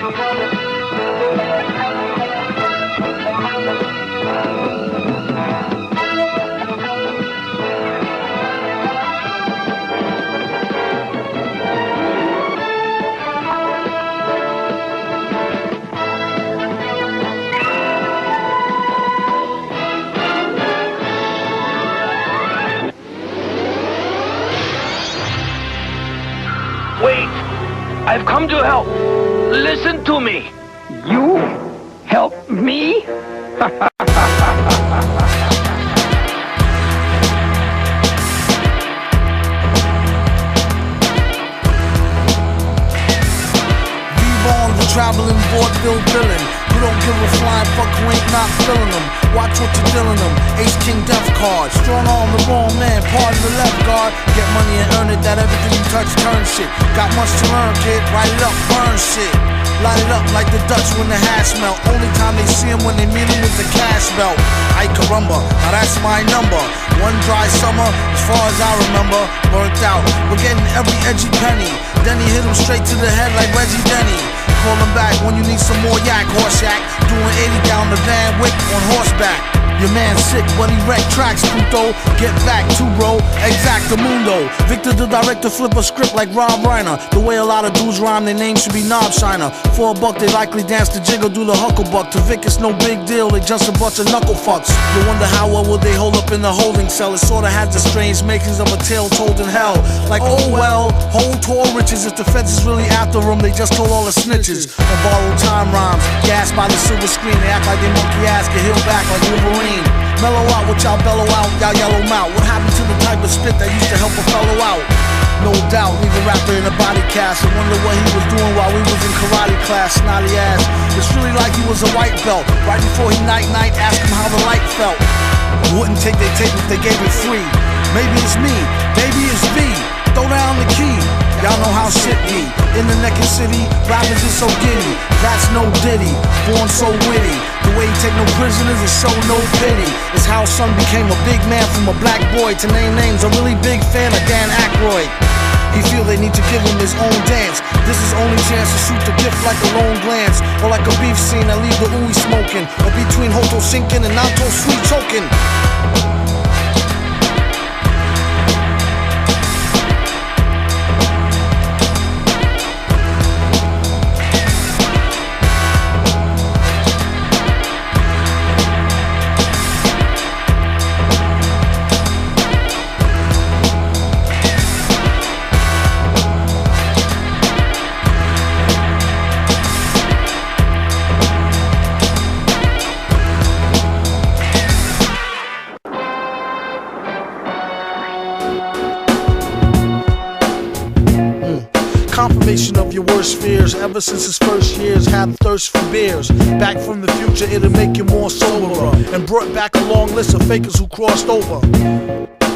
Wait! I've come to help! Listen to me! You help me? Traveling Vaudeville Villain. You don't give a flying fuck who ain't not feeling them. Watch what you're dealing them. Ace King Death card. Strong arm the wrong man. Pardon the left guard. Get money and earn it. That everything you touch turn shit. Got much to learn, kid. Write it up, burn shit. Light it up like the Dutch when the hash melt. Only time they see him when they meet him with the cash belt. Ay caramba, now that's my number. One dry summer, as far as I remember, burnt out. We're getting every edgy penny. Then he hit him straight to the head like Reggie Denny. Call him back when you need some more yak, horse yak. Doing 80 down the Van Wyck on horseback. Your man's sick, but he wrecked tracks, puto. Get back to bro, exactamundo. Victor the director flip a script like Rob Reiner. The way a lot of dudes rhyme, their name should be Knob Shiner. For a buck, they likely dance the jiggle, do the hucklebuck. To Vic, it's no big deal, they just a bunch of knuckle fucks. You wonder how well would they hold up in the holding cell. It sorta has the strange makings of a tale told in hell. Like, oh well, hold tall riches. If the feds is really after them, they just told all the snitches. On borrowed time rhymes, gassed by the silver screen. They act like they monkey ass, get healed back like Wolverine. Mellow out what y'all bellow out, y'all yellow mouth. What happened to the type of spit that used to help a fellow out? No doubt, leave a rapper in a body cast. I wonder what he was doing while we was in karate class. Snotty ass, it's really like he was a white belt. Right before he night-night, ask him how the light felt. Wouldn't take their tape if they gave it free. Maybe it's me, maybe it's V. Throw down the key, y'all know how shit be. In the naked city, rappers is so giddy. That's no Diddy, born so witty. The way he take no prisoners and show no pity. It's how son became a big man from a black boy. To name names, a really big fan of Dan Aykroyd. He feel they need to give him his own dance. This is only chance to shoot the gift like a lone glance. Or like a beef scene that leave the ooey smoking. Or between Hoto sinking and Nanto sweet choking. Confirmation of your worst fears. Ever since his first years, had thirst for beers. Back from the future, it'll make you more soberer. And brought back a long list of fakers who crossed over.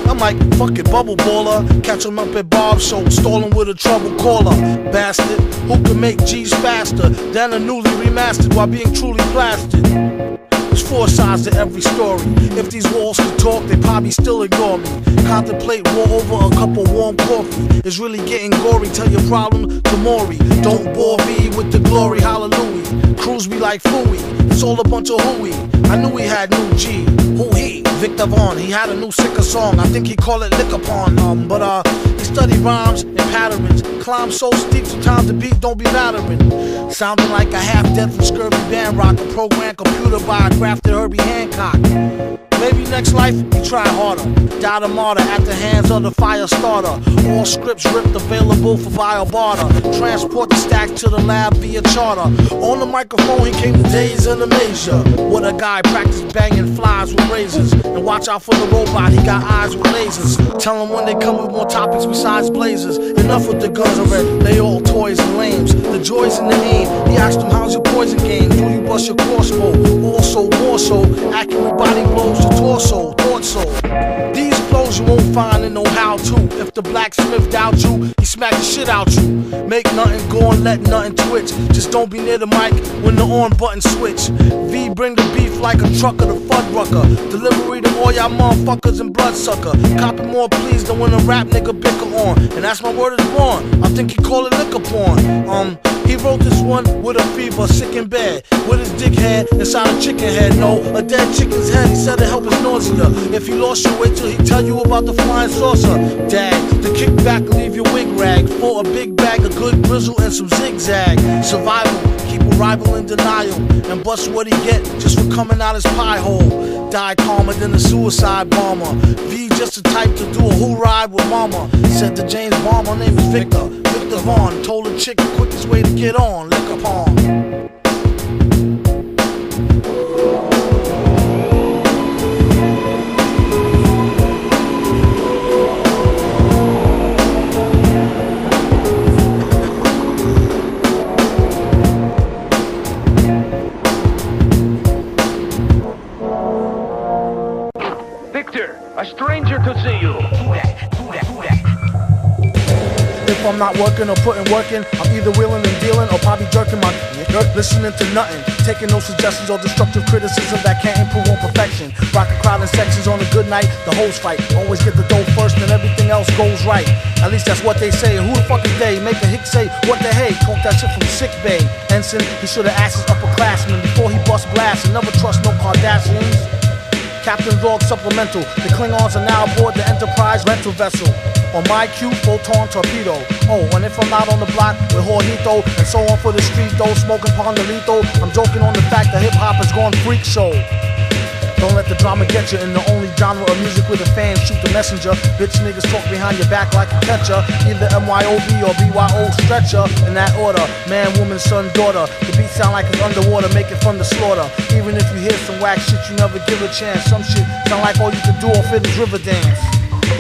I'm like, fuck it, bubble baller. Catch him up at Bob's show, stalling with a trouble caller. Bastard, who can make G's faster than a newly remastered while being truly plastered. There's four sides to every story. If these walls could talk, they probably still ignore me. Contemplate war over a cup of warm coffee. It's really getting gory, tell your problem to Maury. Don't bore me with the glory, hallelujah. Cruise me like Fooey, it's all a bunch of hooey. I knew he had new G, who he? Viktor Vaughn, he had a new sicker song. I think he called it Lick Upon, but he studied rhymes and patterns. Climb so steep, sometimes the beat don't be mattering. Sounding like a half-dead from scurvy band rock. A programmed computer by a grafted Herbie Hancock. Maybe next life, he try harder. Died a martyr at the hands of the fire starter. All scripts ripped, available for via barter. Transport the stack to the lab via charter. On the microphone, he came to days in the measure. What a guy practiced banging flies with razors. And watch out for the robot, he got eyes with lasers. Tell him when they come with more topics besides blazers. Enough with the guns already, they all toys and lames. The joys in the aim, he asked him how's your poison game. Do you bust your crossbow? Also, more so, accurate body blows. Torso, thought so. These flows you won't find and know how to. If the blacksmith doubt you, he smack the shit out you. Make nothing go and let nothing twitch. Just don't be near the mic when the on button switch. V bring the beef like a trucker, the Fuddrucker. Delivery to all y'all motherfuckers and bloodsucker. Copy more please than when a rap nigga bicker on. And that's my word is born. I think he call it liquor porn. He wrote this one with a fever, sick in bed, with his dick head inside a chicken head. No, a dead chicken's head. He said to help his nausea. If he lost you, wait till he tell you about the flying saucer. Dag, the kickback leave your wig rag for a big bag of good grizzle and some zigzag. Survival, keep a rival in denial and bust what he get just for coming out his pie hole. Die calmer than a suicide bomber. V just the type to do a who ride with mama. Said to James Bond, my name is Viktor Vaughn. Told a chick the quickest way to get on, lick upon. Victor, a stranger to see you. If I'm not working or putting work in, I'm either wheeling and dealing or probably jerking my listening to nothing, taking no suggestions or destructive criticism that can't improve on perfection. Rockin' crowd in sections on a good night, the host fight. Always get the dough first and everything else goes right. At least that's what they say. Who the fuck is they? Make a hick say, what the hey? Talk that shit from sick bay. Ensign, he should've asked his upperclassmen before he bust blast and never trust no Kardashians. Captain Log Supplemental. The Klingons are now aboard the Enterprise rental vessel. On my cue, photon torpedo. Oh, and if I'm not on the block with Jorgito and so on for the street though, smoking Pondelito, I'm joking on the fact that hip-hop has gone freak show. Don't let the drama get you in the only genre of music where the fans shoot the messenger. Bitch niggas talk behind your back like a catcher. Either MYOB or BYO stretcher. In that order, man, woman, son, daughter. The beat sound like it's underwater, make it from the slaughter. Even if you hear some whack shit, you never give a chance. Some shit sound like all you can do off it is river dance.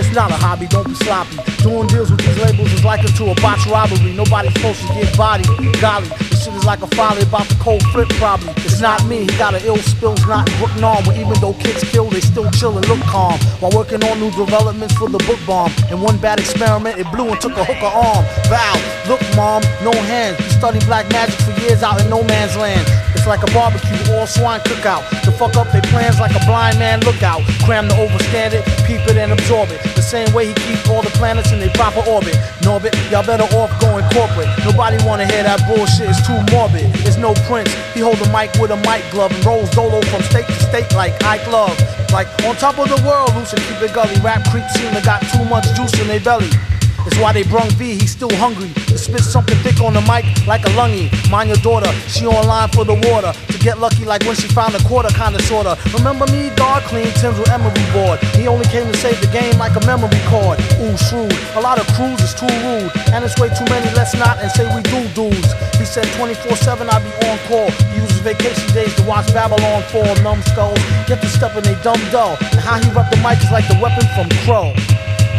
It's not a hobby, don't be sloppy. Doing deals with these labels is likened to a botched robbery. Nobody's supposed to get body. Golly, this shit is like a folly about the cold flip probably. It's not me, he got an ill spills, not in Brooklyn arm. Where even though kids kill, they still chill and look calm. While working on new developments for the book bomb. In one bad experiment, it blew and took a hooker arm. Val, look mom, no hands. He studied black magic for years out in no man's land. It's like a barbecue, all swine cookout. To fuck up their plans like a blind man lookout. Cram to overstand it, peep it and absorb it. The same way he keeps all the planets in their proper orbit. Norbit, y'all better off going corporate. Nobody wanna hear that bullshit, it's too morbid. It's no Prince, he hold the mic with a mic glove and rolls dolo from state to state like Ike Love. Like on top of the world, loose and keep it gully. Rap creeps seem to got too much juice in their belly. It's why they brung V, he's still hungry. To spit something thick on the mic like a lungy. Mind your daughter, she online for the water. To get lucky like when she found a quarter, kinda sorta. Remember me, dog, clean Tim's with emery board. He only came to save the game like a memory card. Ooh, shrewd, a lot of crews is too rude. And it's way too many, let's not and say we do dudes. He said 24/7 I be on call. He uses vacation days to watch Babylon fall. Numbskulls, get to step in they dumb dull. And how he rep the mic is like the weapon from Crow.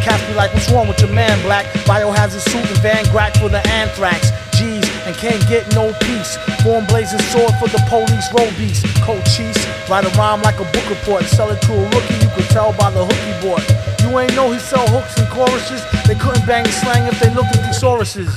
Cats be like, what's wrong with your man, Black? Biohazard suit and Van Grack for the anthrax. G's and can't get no peace. Form blazing sword for the police, road beast. Cold cheese, write a rhyme like a book report. Sell it to a rookie, you could tell by the hook he bought. You ain't know he sell hooks and choruses. They couldn't bang the slang if they looked at thesauruses.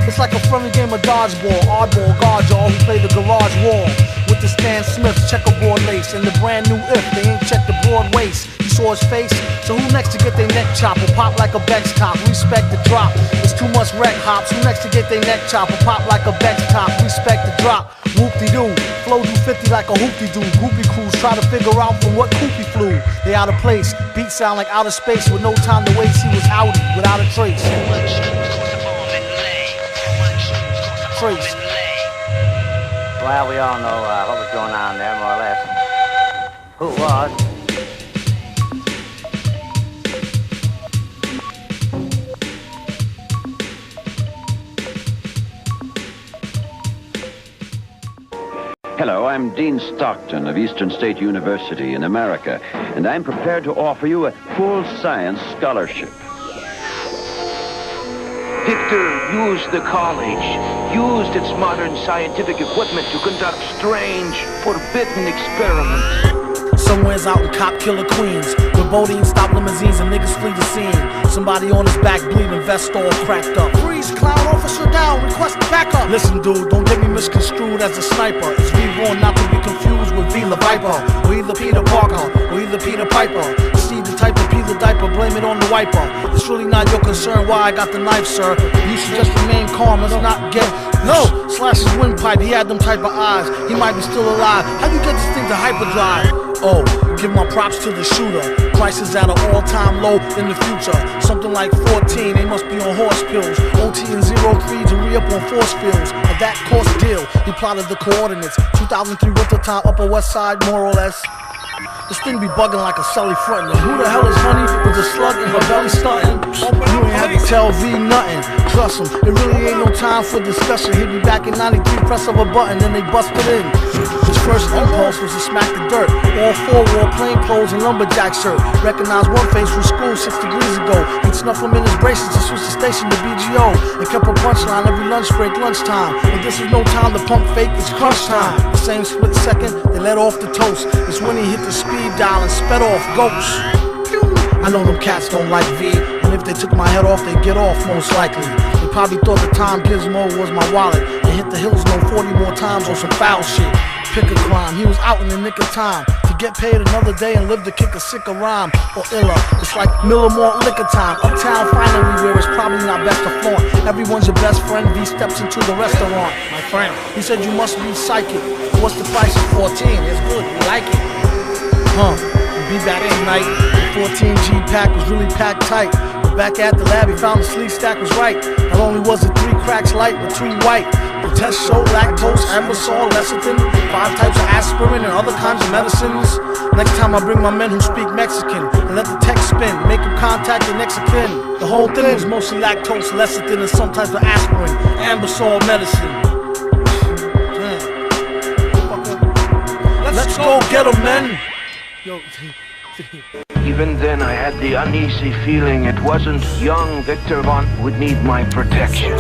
It's like a friendly game of dodgeball, oddball guard y'all who play the garage wall. With the Stan Smith's checkerboard lace and the brand new if they ain't checked the broad waist. You saw his face, so who next to get their neck chopped or pop like a Bex top? Respect the drop, it's too much wreck hops. Who next to get their neck chopped or pop like a Bex top? Respect the drop, whoop-de-doo. Flow do 50 like a hoopty-doo. Groupie crews try to figure out from what coop he flew. They out of place, beats sound like outer space with no time to waste. He was outy without a trace. Trace. Well, we all know what was going on there, more or less. Who it was. Hello, I'm Dean Stockton of Eastern State University in America, and I'm prepared to offer you a full science scholarship. Victor used the college, used its modern scientific equipment to conduct strange, forbidden experiments. Somewhere's out in Cop Killer Queens, Bodine stop limousines and niggas flee the scene. Somebody on his back bleeding, vest all cracked up. Freeze, clown officer down, request backup. Listen, dude, don't get me misconstrued as a sniper. It's V-Vaughn, not to be confused with V. Viper, or either Peter Parker, or either Peter Piper. See the type of pee the diaper, blame it on the wiper. It's really not your concern why I got the knife, sir. You should just remain calm, let's not get... No! Slash his windpipe, he had them type of eyes. He might be still alive. How do you get this thing to hyperdrive? Oh, give my props to the shooter. Prices at an all-time low in the future. Something like 14, they must be on horse pills. OT and 03 to re-up on force fields. At that course deal, he plotted the coordinates. 2003 winter time, Upper West Side, more or less. This thing be bugging like a celly frontin'. Who the hell is honey with a slug in her belly stuntin'? You ain't had to tell V nothing. Trust him, it really ain't no time for discussion. He'd be back in 93, press of a button, then they busted in. His first impulse was to smack the dirt. All four wore plain clothes and lumberjack shirt. Recognized one face from school 6 degrees ago. He'd snuff him in his braces to switch the station to BGO. And kept a punchline every lunch break, lunchtime. But this is no time to pump fake, it's crunch time. The same split second, they let off the toast. It's when he hit the speed dial and sped off ghosts. I know them cats don't like V, and if they took my head off, they'd get off most likely. They probably thought the time gizmo was my wallet. They hit the hills no 40 more times on some foul shit. Pick a crime, he was out in the nick of time to get paid another day and live to kick a sicker rhyme or iller. It's like Miller Malt liquor time. Uptown finally where it's probably not best to flaunt. Everyone's your best friend. V steps into the restaurant. My friend, he said you must be psychic. What's the price of 14? It's good, we like it. Be back tonight. The 14G pack was really packed tight. But back at the lab, he found the sleeve stack was right. Not only was it 3 cracks light, but 2 white. The test showed lactose, ambisol, lecithin, 5 types of aspirin, and other kinds of medicines. Next time I bring my men who speak Mexican and let the text spin, make them contact the next of kin. The whole thing was mostly lactose, lecithin, and some types of aspirin, ambisol medicine. Let's go get 'em, men. Yo. Even then, I had the uneasy feeling it wasn't young Viktor Vaughn who would need my protection.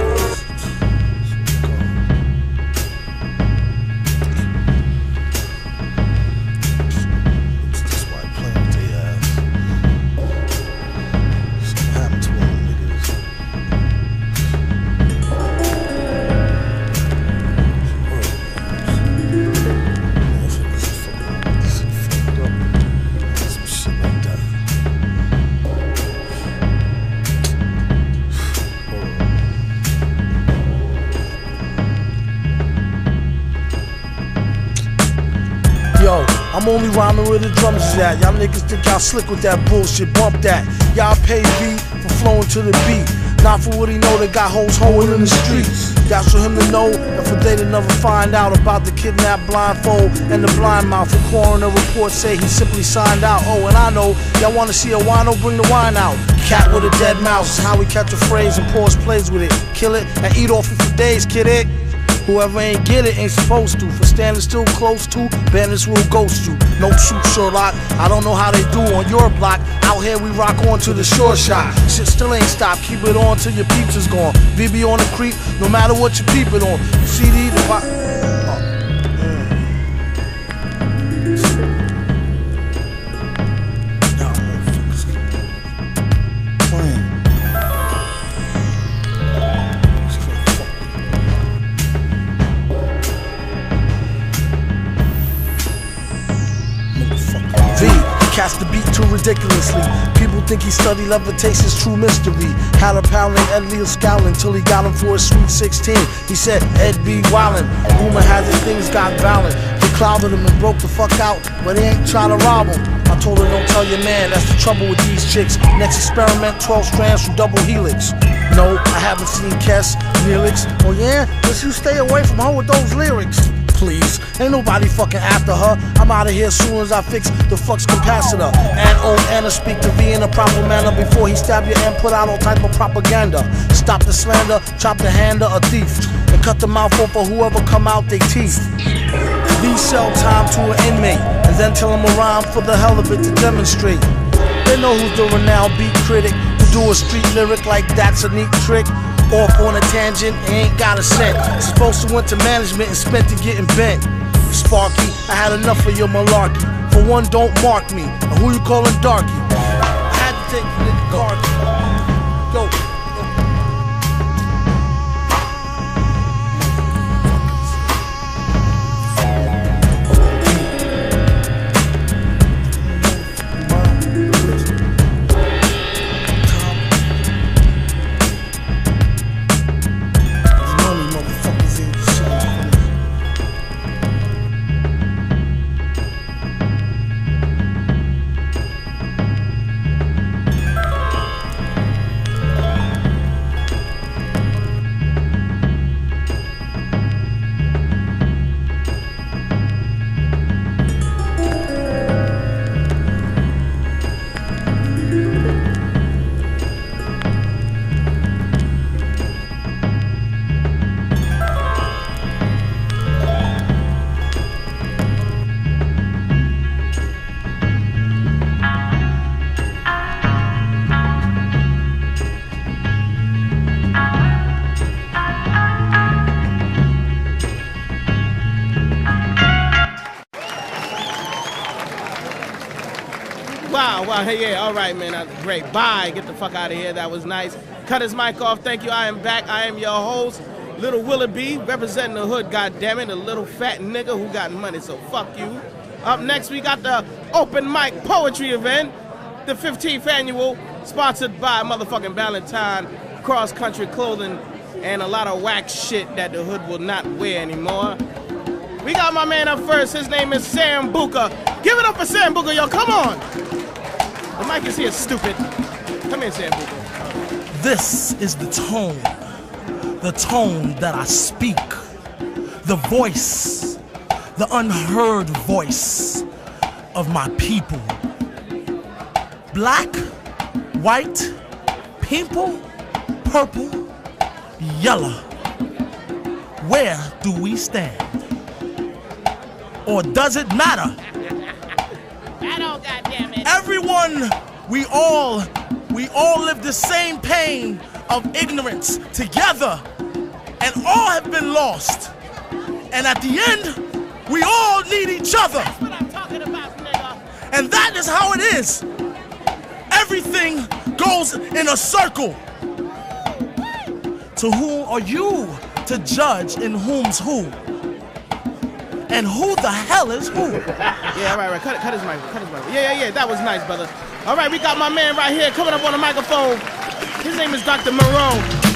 I'm only rhyming where the drums is at. Y'all niggas think y'all slick with that bullshit, bump that. Y'all pay V for flowing to the beat. Not for what he know, they got hoes hoeing in the streets. That's for him to know, and for they to never find out about the kidnapped blindfold and the blind mouth. The coroner report say he simply signed out. Oh, and I know, y'all wanna see a wino, bring the wine out. Cat with a dead mouse is how we catch a phrase and pause plays with it. Kill it and eat off it for days, kid it. Whoever ain't get it ain't supposed to. For standing still close to, bandits will ghost you. No shoot Sherlock, I don't know how they do on your block. Out here we rock on to the short shot. Shit still ain't stopped, keep it on till your peeps is gone. VB on the creep, no matter what you peep it on. CD, the cast the beat too ridiculously. People think he studied levitation's true mystery. Had a pal named alias scowling till he got him for a sweet 16. He said Ed be wildin'. Rumor has it things got violent. They clouded him and broke the fuck out, but he ain't trying to rob him. I told her don't tell your man, that's the trouble with these chicks. Next experiment, 12 strands from double helix. No, I haven't seen Kess, Neelix. Oh yeah? Just you stay away from her with those lyrics. Please, ain't nobody fucking after her. I'm out of here as soon as I fix the flux capacitor. And old Anna speak to V in a proper manner before he stab you and put out all type of propaganda. Stop the slander, chop the hand of a thief, and cut the mouth off of whoever come out they teeth. V sell time to an inmate, and then tell him a rhyme for the hell of it to demonstrate. They know who's the renowned beat critic, who do a street lyric like that's a neat trick. Off on a tangent, ain't got a cent. Supposed to went to management and spent it getting bent. Sparky, I had enough of your malarkey. For one, don't mark me. And who you calling darky? stick, nigga, guard. Yo. Wow, hey, yeah, all right, man, great. Bye, get the fuck out of here, that was nice. Cut his mic off, thank you, I am back. I am your host, Little Willoughby, representing the hood, goddammit, a little fat nigga who got money, so fuck you. Up next, we got the open mic poetry event, the 15th annual, sponsored by motherfucking Valentine, cross-country clothing, and a lot of whack shit that the hood will not wear anymore. We got my man up first, his name is Sam Buka. Give it up for Sam Buka, yo, come on! The mic is here, stupid. Come here, Sam Buka. This is the tone that I speak, the voice, the unheard voice of my people. Black, white, purple, yellow. Where do we stand? Or does it matter? I don't, goddammit. Everyone, we all live the same pain of ignorance together, and all have been lost. And at the end, we all need each other. That's what I'm talking about, nigga. And that is how it is. Everything goes in a circle. To whom are you to judge in whom's who? And who the hell is who? Yeah, all right. Cut his mic. Yeah. That was nice, brother. All right, we got my man right here coming up on the microphone. His name is Dr. Marone.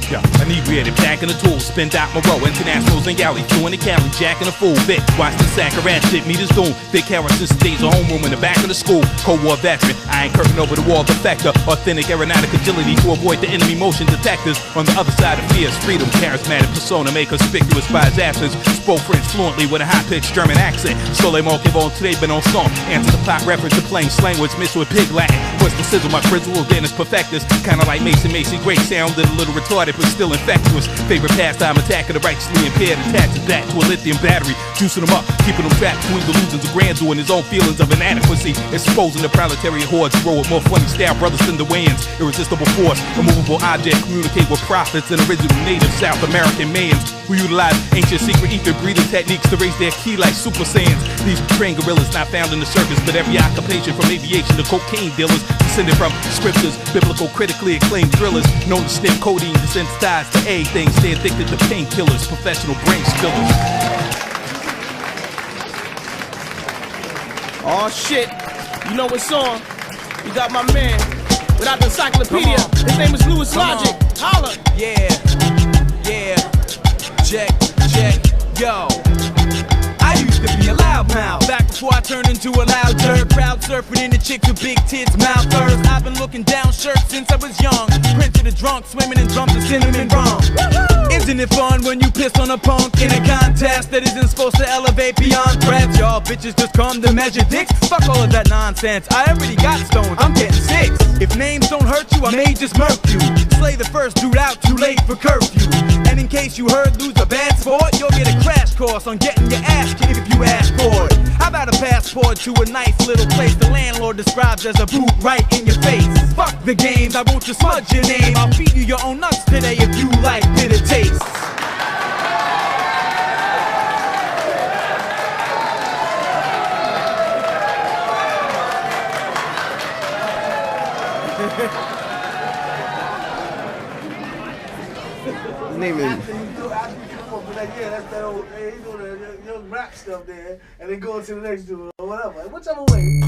Yo, inebriated, packing the tools, spent out my row, internationals and galley, doing the Cali, jacking a fool, Vic, watch the sack of rat shit, meet his doom, Vic Harris stays a homeroom in the back of the school, Cold War veteran, I ain't curtain over the wall defector, authentic aeronautic agility to avoid the enemy motion detectors, on the other side of fierce freedom, charismatic persona, make conspicuous by his absence, spoke French fluently with a high-pitched German accent, Soleil Mon Kevon today been on song, answer the pop reference to plain slang which mixed with pig Latin, push the sizzle, my principal then is perfectus, kinda like Macy, great sounded a little retarded, but still infectious. Favorite pastime, attacking the righteously impaired, attached his back to a lithium battery, juicing them up, keeping them trapped between delusions of grandeur and his own feelings of inadequacy, exposing the proletariat hordes grow with more funny style brothers than the Wayans, irresistible force, immovable object, communicate with prophets and original native South American mayans who utilize ancient secret ether breathing techniques to raise their key like super saiyans. These trained gorillas not found in the circus, but every occupation from aviation to cocaine dealers, descended from scriptures, biblical critically acclaimed thrillers, known to snip codeine, desensitized to A things, stay addicted to painkillers, professional brain spillers. Oh shit, you know what's on. You got my man without the encyclopedia. His name is Louis Logic. Holla. Yeah, check, yo. I used to be a loudmouth back before I turned into a loud jerk. Crowd surfing into chicks with big tits, mouth first. I've been looking down shirts since I was young. Prince of the drunk, swimming in drums of cinnamon rum. Isn't it fun when you piss on a punk in a contest that isn't supposed to elevate beyond threats? Y'all bitches just come to measure dicks? Fuck all of that nonsense, I already got stoned, I'm getting 6. If names don't hurt you, I may just murk you. Slay the first dude out, too late for curfew. And in case you heard lose a bad sport, you'll get a crash course on getting your ass kicked if you ask for it. How about a passport to a nice little place the landlord describes as a boot right in your face? Fuck the games, I won't just smudge your name. I'll feed you your own nuts today if you like bitter taste. Name it. Yeah, that's that old, hey, he's doing that young rap stuff there, and then going to the next dude or whatever. Whichever way.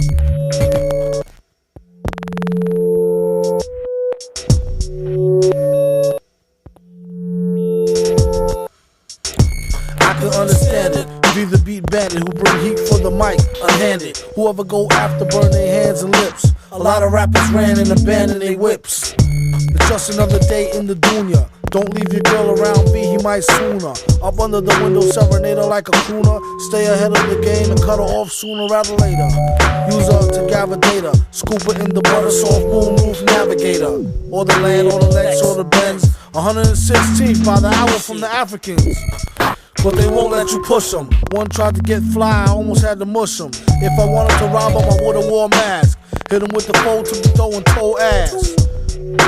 I can understand it. Be the beat bandit who bring heat for the mic, unhanded. Whoever go after burn their hands and lips. A lot of rappers ran and abandoned their whips. It's just another day in the dunya. Don't leave your girl around B, he might sooner. Up under the window, serenade her like a crooner. Stay ahead of the game and cut her off sooner rather later. Use her to gather data. Scoop her in the butter, soft boom roof navigator. Or the land, or the Lex, or the Benz. 116th by the hour from the Africans. But they won't let you push them. One tried to get fly, I almost had to mush him. If I wanted to rob him, I would've wore a mask. Hit him with the fold to the throw and toe ass.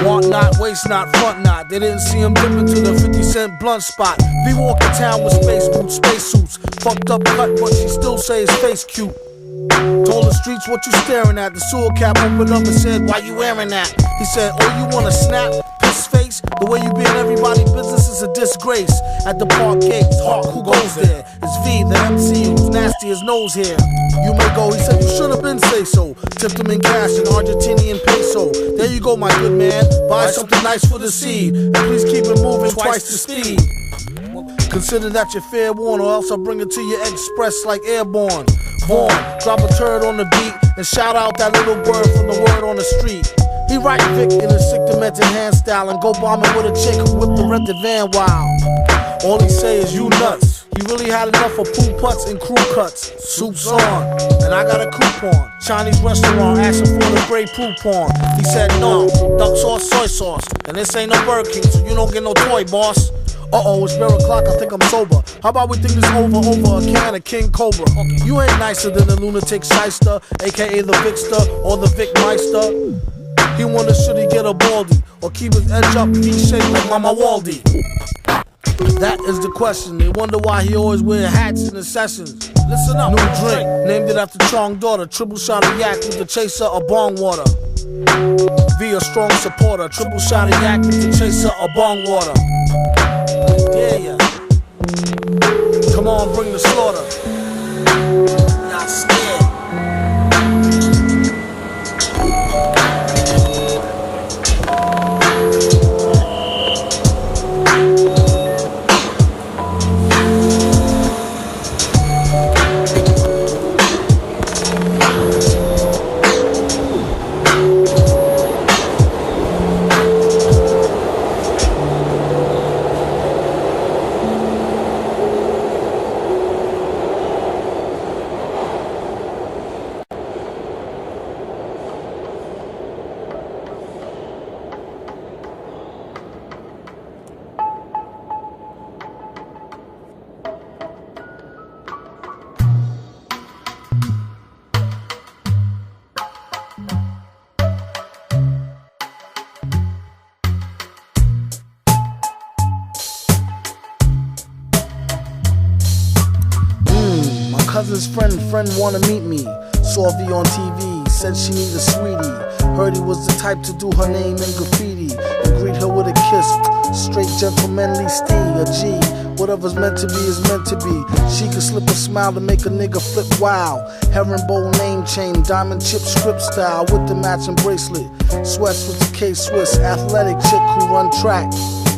Want not, waste not, front not. They didn't see him dip into the 50-cent blunt spot. V walk in town with space boots, spacesuits. Fucked up cut, but she still say his face cute. Told the streets what you staring at. The sewer cap opened up and said, why you wearing that? He said, oh, you wanna snap? Piss face? The way you be in everybody's business is a disgrace. At the park gates, Hawk, who goes there? It's V, the MC, who's nasty as nose hair. You may go, he said, you should have been say so. Tipped him in cash in Argentinian peso. There you go, my good man. Buy something nice for the seed. And please keep it moving twice the speed. Consider that your fair warn, or else I'll bring it to you express like airborne. Vaughn, drop a turd on the beat and shout out that little word from the word on the street. He write Vic in a sick demented hand style and go bombing with a chick who whipped the rented van wild. All he say is you nuts. He really had enough of poo putts and crew cuts. Soup's on, and I got a coupon. Chinese restaurant asking for the Grey Poupon. He said no, duck sauce, soy sauce. And this ain't no Burger King, so you don't get no toy, boss. Uh-oh, it's bare o'clock, I think I'm sober. How about we think this over a can of King Cobra? You ain't nicer than the lunatic shyster, aka the Vicster or the Vic Meister. He wonder should he get a baldy or keep his edge up V-shaped like Mama Waldy. That is the question. They wonder why he always wear hats in the sessions. Listen up. New drink, named it after Chong daughter. Triple shot of yak with the chaser of bong water. Be a strong supporter. Triple shot of yak with the chaser of bong water. Yeah, yeah. Come on, bring the slaughter. Not scared. Cousin's friend wanna meet me. Saw V on TV, said she need a sweetie. Heard he was the type to do her name in graffiti and greet her with a kiss. Straight gentlemanly stee, a G. Whatever's meant to be is meant to be. She could slip a smile to make a nigga flip wild. Herringbone name chain, diamond chip script style with the matching bracelet. Sweats with the K-Swiss, athletic chick who run track.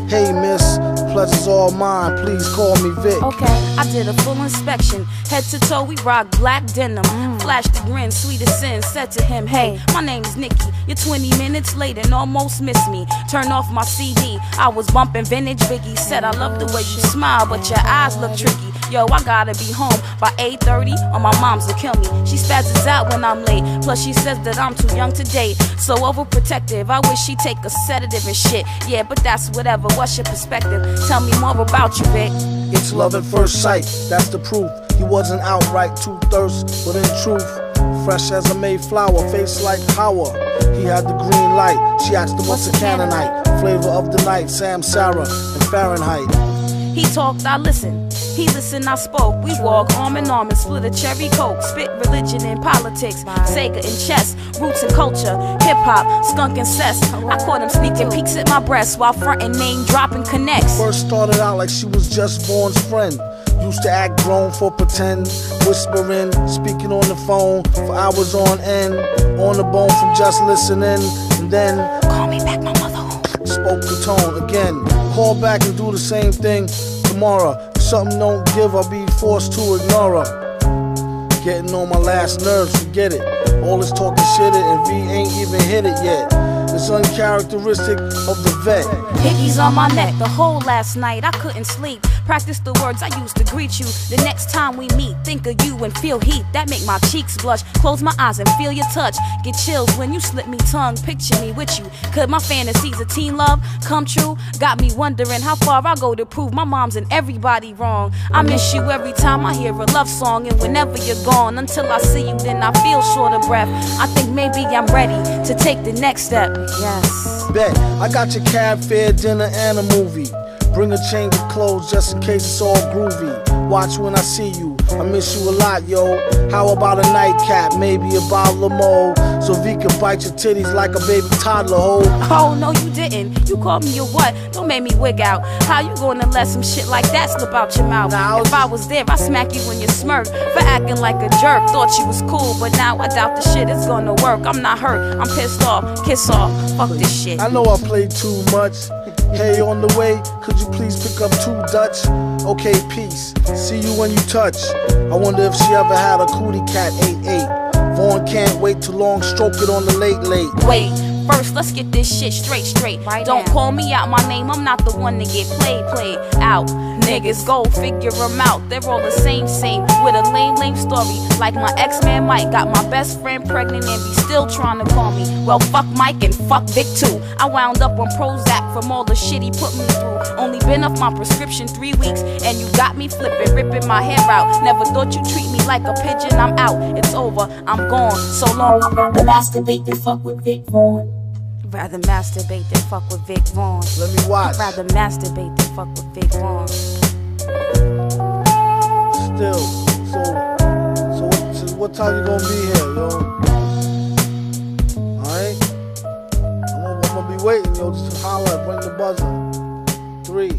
Hey miss, pleasure's all mine, please call me Vic. Okay, I did a full inspection. Head to toe, we rock black denim. Flashed the grin, sweet as sin, said to him, hey, my name's Nikki. You're 20 minutes late and almost missed me. Turn off my CD, I was bumping vintage Biggie. Said I love the way you smile, but your eyes look tricky. Yo, I gotta be home by 8:30 or my mom's will kill me. She spazzes out when I'm late, plus she says that I'm too young to date. So overprotective, I wish she'd take a sedative and shit. Yeah, but that's whatever, what's your perspective? Tell me more about you, Vic. It's love at first sight, that's the proof. He wasn't outright too thirst, but in truth, fresh as a Mayflower, face like power. He had the green light, she asked him what's a Canaanite. Flavor of the night, Sam, Sarah, and Fahrenheit. He talked, I listened. He listened, I spoke. We walk arm in arm and split a cherry coke. Spit religion and politics, Sega and chess, roots and culture, hip hop, skunk and cess. I caught him sneaking peeks at my breast while frontin' name dropping connects. First started out like she was just Vaughn's friend. Used to act grown for pretend, whispering, speaking on the phone for hours on end, on the bone from just listening, and then call me back, my mother. Spoke the tone again. Call back and do the same thing tomorrow. If something don't give, I'll be forced to ignore her. Getting on my last nerves, forget it. All this talking shit and V ain't even hit it yet. It's uncharacteristic of the vet. Hickeys on my neck the whole last night. I couldn't sleep. Practice the words I used to greet you. The next time we meet, think of you and feel heat. That make my cheeks blush. Close my eyes and feel your touch. Get chills when you slip me tongue. Picture me with you. Could my fantasies of teen love come true? Got me wondering how far I go to prove my mom's and everybody wrong. I miss you every time I hear a love song. And whenever you're gone, until I see you, then I feel short of breath. I think maybe I'm ready to take the next step. Yes. Bet, I got your cab fare, dinner, and a movie. Bring a change of clothes just in case it's all groovy. Watch when I see you, I miss you a lot, yo. How about a nightcap, maybe a bottle of Mo, so V can bite your titties like a baby toddler, ho. Oh, no you didn't, you called me a what? Don't make me wig out. How you gonna let some shit like that slip out your mouth? If I was there, I'd smack you when you smirk for acting like a jerk. Thought you was cool, but now I doubt the shit is gonna work. I'm not hurt, I'm pissed off, kiss off, fuck this shit. I know I played too much. Hey, on the way, could you please pick up 2 Dutch? Okay, peace. See you when you touch. I wonder if she ever had a cootie cat 8-8. Vaughn can't wait too long, stroke it on the late. Wait, first let's get this shit straight. Right Don't now. Call me out my name, I'm not the one to get played out. Niggas go figure them out, they're all the same with a lame story. Like my ex-man Mike got my best friend pregnant and be still trying to call me. Well, fuck Mike and fuck Vic too. I wound up on Prozac from all the shit he put me through. Only been off my prescription 3 weeks and you got me flipping, ripping my hair out. Never thought you'd treat me like a pigeon. I'm out, it's over, I'm gone. So long. I'd rather masturbate than fuck with Vic Vaughn. Rather masturbate than fuck with Vic Vaughn. Let me watch. I'd rather masturbate than fuck with Vic Vaughn. Still, so what time you gonna be here, yo? Alright? I'm gonna be waiting, yo. Just holler, bring the buzzer. 3.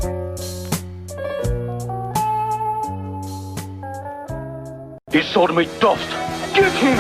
He sold me dust. Get him!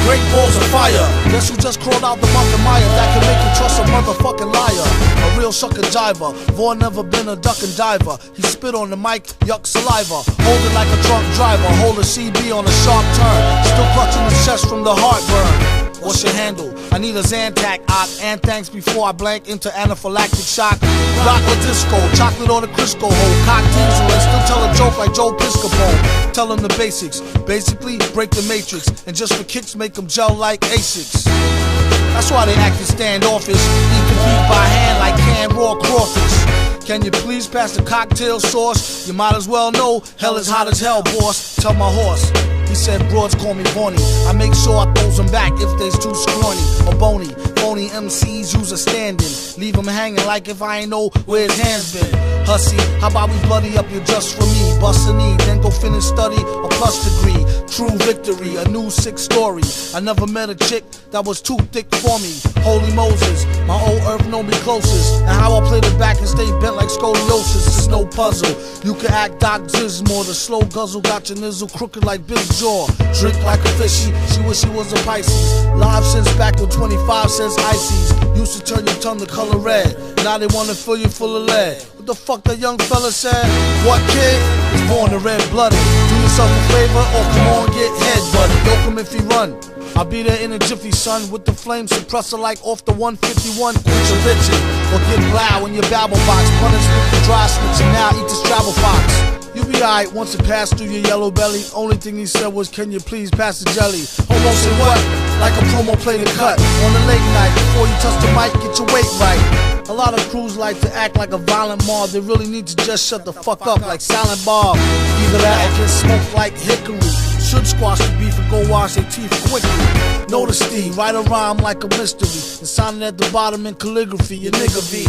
Great balls of fire. Guess who just crawled out the Muffin Maya that can make you trust a motherfucking liar? A real sucker jiver. Vaughn never been a duck and diver. He spit on the mic, yuck saliva. Hold it like a drunk driver. Hold a CB on a sharp turn. Still clutching his chest from the heartburn. What's your handle? I need a Zantac, and thanks before I blank into anaphylactic shock. Rock a disco, chocolate on the Crisco hole. Cock diesel and still tell a joke like Joe Piscopo. Tell them the basics, basically break the matrix. And just for kicks make them gel like Asics. That's why they acting standoffish. Eat the beat by hand like canned raw crawfish. Can you please pass the cocktail sauce? You might as well know, hell is hot as hell, boss. Tell my horse. He said broads call me Bonnie. I make sure I throws them back if they's too scrawny or bony. Phony MCs use a stand-in. Leave him hanging like if I ain't know where his hands been. Hussy, how about we bloody up your just for me? Bust a knee, then go finish study a plus degree. True victory, a new sick story. I never met a chick that was too thick for me. Holy Moses, my old earth know me closest. And how I play the back and stay bent like scoliosis is no puzzle. You can act Doc Zizmore, the slow guzzle got your nizzle crooked like Bill's jaw. Drink like a fishy, she wish she was a Pisces. Live since back when 25 cents ices. Used to turn your tongue the color red. Now they wanna fill you full of lead. What the fuck that young fella said? What kid is born to red-blooded? Do yourself a favor or come on get head-butted. Yoke him if he run. I'll be there in a jiffy, son, with the flame suppressor like off the 151. Quit your bitchin', or get loud in your babble box. Punish with the dry switch and now eat this travel fox. You be alright once it passed through your yellow belly. Only thing he said was, can you please pass the jelly? Homo said what? Like a promo play to cut. On the late night, before you touch the mic, get your weight right. A lot of crews like to act like a violent mob. They really need to just shut the fuck up like Silent Bob. Either that or get smoked like hickory. Should squash the beef and go wash their teeth quickly. Notice the write a rhyme like a mystery and sign it at the bottom in calligraphy, your nigga V.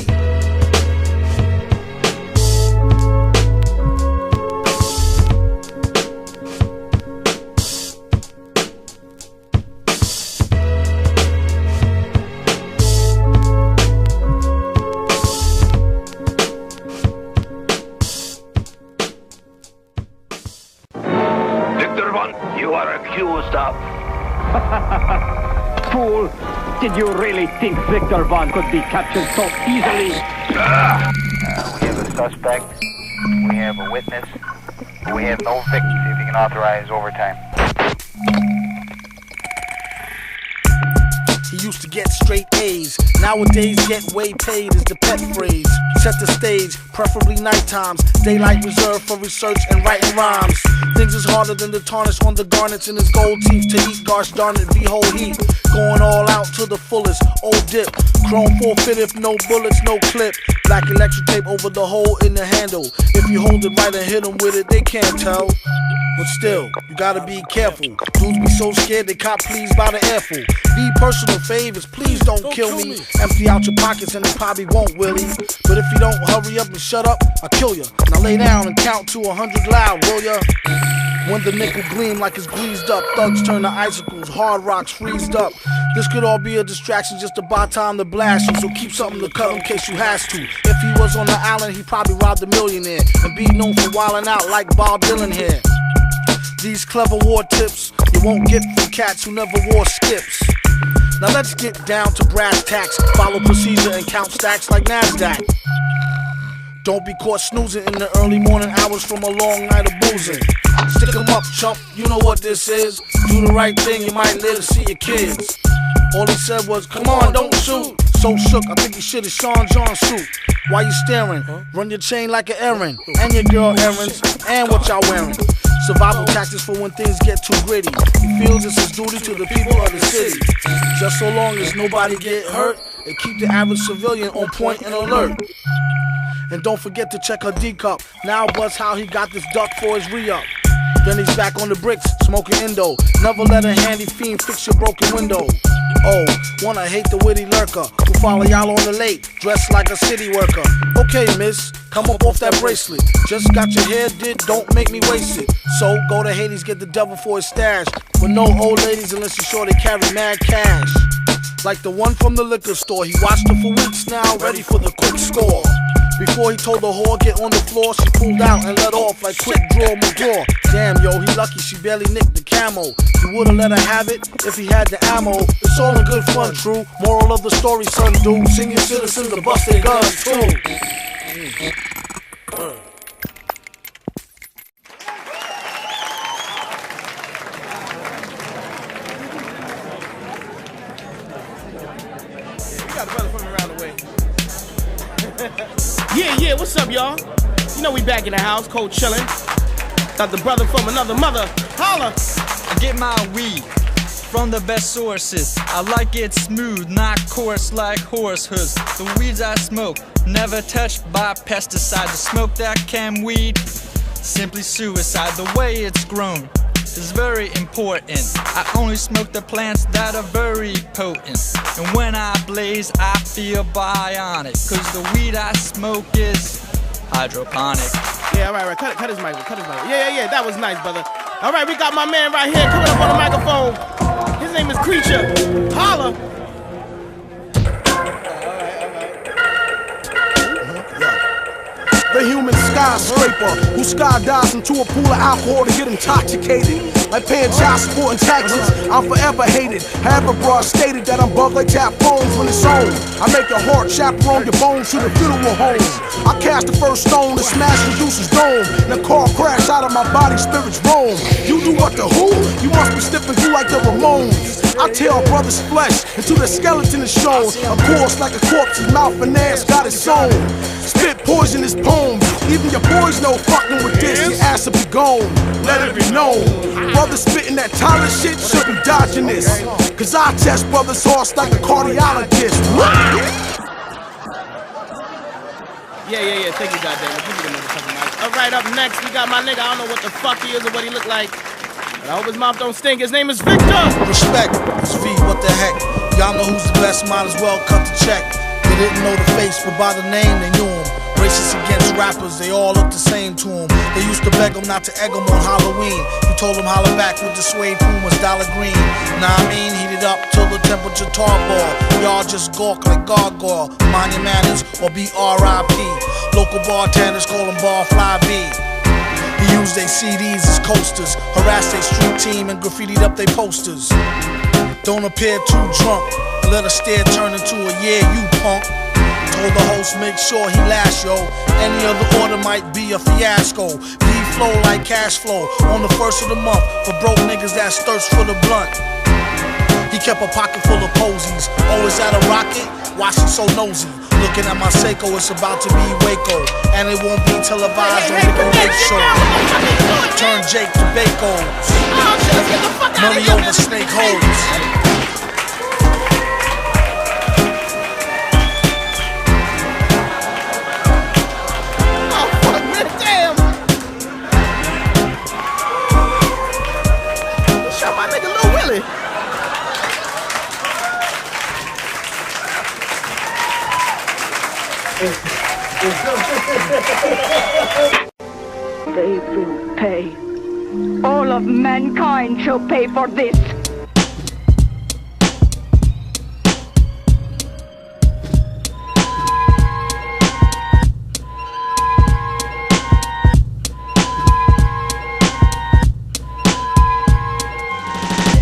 Did you really think Viktor Vaughn could be captured so easily? We have a suspect, we have a witness, but we have no victims. If you can authorize overtime. He used to get straight A's. Nowadays, get way paid is the pet phrase. Set the stage, preferably night times. Daylight reserved for research and writing rhymes. Things is harder than the tarnish on the garnets in his gold teeth to eat. Gosh darn it, behold heat. Going all out to the fullest. Old dip. Chrome forfeit if no bullets, no clip. Black electric tape over the hole in the handle. If you hold it right and hit them with it, they can't tell. But still, you gotta be careful. Dudes be so scared they cop pleased by the airful. Be personal favors, please don't kill me. Empty out your pockets and they probably won't, Willie. But if you don't hurry up and shut up, I'll kill ya. Now lay down and count to 100 loud, will ya? When the nickel gleam like it's greased up, thugs turn to icicles, hard rocks freezed up. This could all be a distraction just to buy time to blast you, so keep something to cut in case you has to. If he was on the island, he probably robbed a millionaire and be known for wilding out like Bob Dylan here. These clever war tips you won't get from cats who never wore skips. Now let's get down to brass tacks, follow procedure and count stacks like NASDAQ. Don't be caught snoozing in the early morning hours from a long night of boozing. Stick 'em up, chump, you know what this is. Do the right thing, you might live to see your kids. All he said was, come on, don't shoot. So shook, I think he should have Sean John suit. Why you staring? Run your chain like an errand. And your girl errands, and what y'all wearing. Survival tactics for when things get too gritty. He feels it's his duty to the people of the city. Just so long as nobody get hurt, and keep the average civilian on point and alert. And don't forget to check her D-cup. Now buzz how he got this duck for his re-up. Then he's back on the bricks, smoking Indo. Never let a handy fiend fix your broken window. Oh, wanna hate the witty lurker who follow y'all on the lake, dressed like a city worker. Okay, miss, come up off that bracelet. Just got your hair did, don't make me waste it. So go to Hades, get the devil for his stash. But no old ladies unless you're sure they carry mad cash. Like the one from the liquor store, he watched her for weeks now, ready for the quick score. Before he told the whore get on the floor, she pulled out and let off like quick draw McGraw. Damn, yo, he lucky she barely nicked the camo. He would've let her have it if he had the ammo. It's all in good fun, true. Moral of the story, son, dude. Senior citizens to bust their guns, too. Yeah, what's up, y'all? You know we back in the house, cold chillin'. Got the brother from another mother. Holla! I get my weed from the best sources. I like it smooth, not coarse like horse hooves. The weeds I smoke, never touched by pesticides. To smoke that chem weed, simply suicide. The way it's grown is very important. I only smoke the plants that are very potent. And when I blaze, I feel bionic. Cause the weed I smoke is hydroponic. Yeah, alright, cut his mic, Yeah, that was nice, brother. Alright, we got my man right here coming up on the microphone. His name is Creature. Holla! The human skyscraper who skydives into a pool of alcohol to get intoxicated. Like paying child support and taxes, I'm forever hated. However, broad stated that I'm bugged like tap phones when it's on. I make your heart chaperone your bones to the funeral home. I cast the first stone to smash Medusa's dome. In a car crash out of my body, spirits roam. You do what the who? You must be sniffing glue like the Ramones. I tear a brother's flesh until the skeleton is shown. Of course, like a corpse's mouth and ass got its own. Spit poisonous poems. Even your boys know fucking with this, your ass will be gone. Let it be known. Brothers spitting that Tyler shit should be dodging this. Cause I test brothers' hearts like a cardiologist. Yeah, thank you, goddammit. Give me the motherfucking mic. Alright, up next, we got my nigga. I don't know what the fuck he is or what he look like. But I hope his mouth don't stink. His name is Victor! Respect, it's V, what the heck. Y'all know who's the best, might as well cut the check. They didn't know the face, but by the name they knew him. Racist against rappers, they all look the same to him. They used to beg him not to egg him on Halloween. He told him holler back with the suede Pumas, dollar green. Nah, I mean, heat it up till the temperature tarball. Y'all just gawk like gargoyle. Mind your manners or be R.I.P. Local bartenders call him Barfly B. He used their CDs as coasters, harassed their street team and graffitied up their posters. Don't appear too drunk. Let a stare turn into a yeah, you punk. Told the host, make sure he lasts, yo. Any other order might be a fiasco. Flow like cash flow on the first of the month for broke niggas that thirst for the blunt. He kept a pocket full of posies, always at a rocket, why she so nosy? Looking at my Seiko, it's about to be Waco, and it won't be televised on the Lake Show. Turn Jake to Bacos, money over snake holes. They will pay. All of mankind shall pay for this.